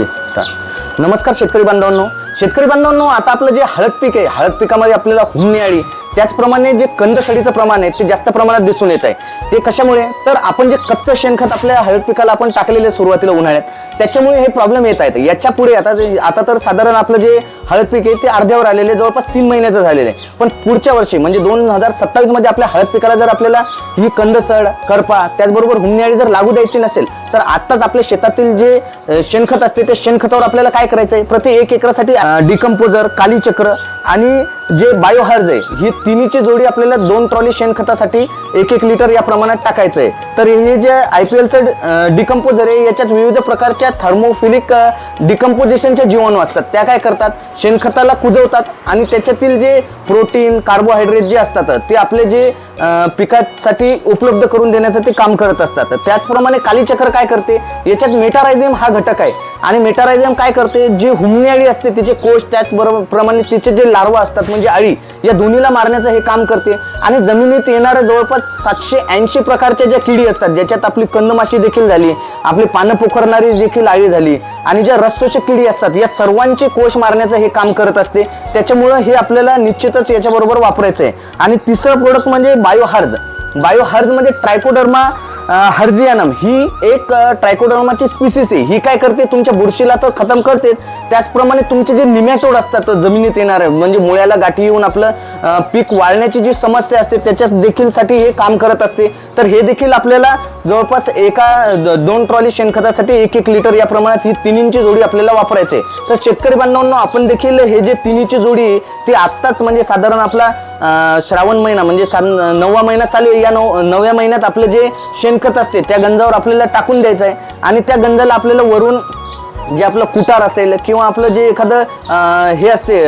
Okay नमस्कार शेतकरी बांधवांनो, आता आपलं जे हळद पीक आहे, हळद पिकामध्ये आपल्याला हुमणी अळी त्याचप्रमाणे जे कंदसडीचं प्रमाण आहे ते जास्त प्रमाणात दिसून येत आहे. ते कशामुळे, तर आपण जे कच्चं शेणखत आपल्या हळद पिकाला आपण टाकलेले सुरुवातीला उन्हाळ्यात, त्याच्यामुळे हे प्रॉब्लेम येत आहेत. याच्या पुढे आता तर साधारण आपलं जे हळद पीक आहे ते अर्ध्यावर आलेले, जवळपास 3 महिन्याचं झालेलं आहे. पण पुढच्या वर्षी म्हणजे 2027 मध्ये आपल्या हळद पिकाला जर आपल्याला ही कंदसड, करपा त्याचबरोबर हुमणी अळी जर लागू द्यायची नसेल, तर आताच आपल्या शेतातील जे शेणखत असते त्या शेणखतावर आपल्याला काय करायचं आहे, प्रति 1 एकरासाठी डिकम्पोजर, कालीचक्र आणि जे बायोहार्ज आहे, ही तिन्हीची जोडी आपल्याला 2 ट्रॉली शेणखतासाठी 1-1 लिटर या प्रमाणात टाकायचं आहे. तर हे जे IPLचं डिकम्पोजर आहे, याच्यात विविध प्रकारच्या थर्मोफिलिक डिकम्पोजिशनच्या जीवाणू असतात. त्या काय करतात, शेणखताला कुजवतात आणि त्याच्यातील जे प्रोटीन, कार्बोहायड्रेट जे असतात ते आपले जे पिकासाठी उपलब्ध करून देण्याचं ते काम करत असतात. त्याचप्रमाणे कालीचक्र काय करते, याच्यात मेटारायझियम हा घटक आहे आणि मेटारायझियम काय करते, जी हुमणी अळी असते तिचे कोष, त्याचबरोबर प्रमाणे तिचे जे लार्वा असतात म्हणजे अळी, या दोन्हीला मारण्याचं हे काम करते. आणि जमिनीत येणाऱ्या जवळपास 780 प्रकारच्या ज्या किडी असतात, ज्याच्यात आपली कंदमाशी देखील झाली, आपली पानं पोखरणारी देखील अळी झाली आणि ज्या रसशोषक किडी असतात, या सर्वांचे कोष मारण्याचं हे काम करत असते. त्याच्यामुळं हे आपल्याला निश्चितच याच्याबरोबर वापरायचं आहे. आणि तिसरं प्रोडक्ट म्हणजे बायोहार्ज म्हणजे ट्रायकोडर्मा हर्जियानम ही एक ट्रायकोडर्माची स्पीसीस आहे. ही काय करते, तुमच्या बुरशीला तर खतम करतेच, त्याचप्रमाणे तुमचे जे निमॅटोड असतात जमिनीत येणारे, म्हणजे मुळ्याला गाठी येऊन आपलं पीक वाळण्याची जी समस्या असते त्याच्यात देखील साठी हे काम करत असते. तर हे देखील आपल्याला जवळपास 2 ट्रॉली शेणखतासाठी 1-1 लिटर या प्रमाणात ही तिन्हींची जोडी आपल्याला वापरायची आहे. तर शेतकरी बांधवांनो, आपण देखील हे जे तिन्हीची जोडी आहे ती आत्ताच म्हणजे साधारण आपला श्रावण महिना म्हणजे 9वा महिना चालू आहे, या 9व्या महिन्यात आपलं जे शेणखत असते त्या गंजावर आपल्याला टाकून द्यायचं आहे. आणि त्या गंजाला आपल्याला वरून जे आपलं कुटार असेल किंवा आपलं जे एखादं हे असते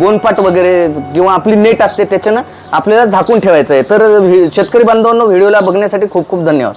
गोनपाट वगैरे किंवा आपली नेट असते त्याच्यानं आपल्याला झाकून ठेवायचं आहे. तर शेतकरी बांधवांनो, व्हिडिओला बघण्यासाठी खूप खूप धन्यवाद.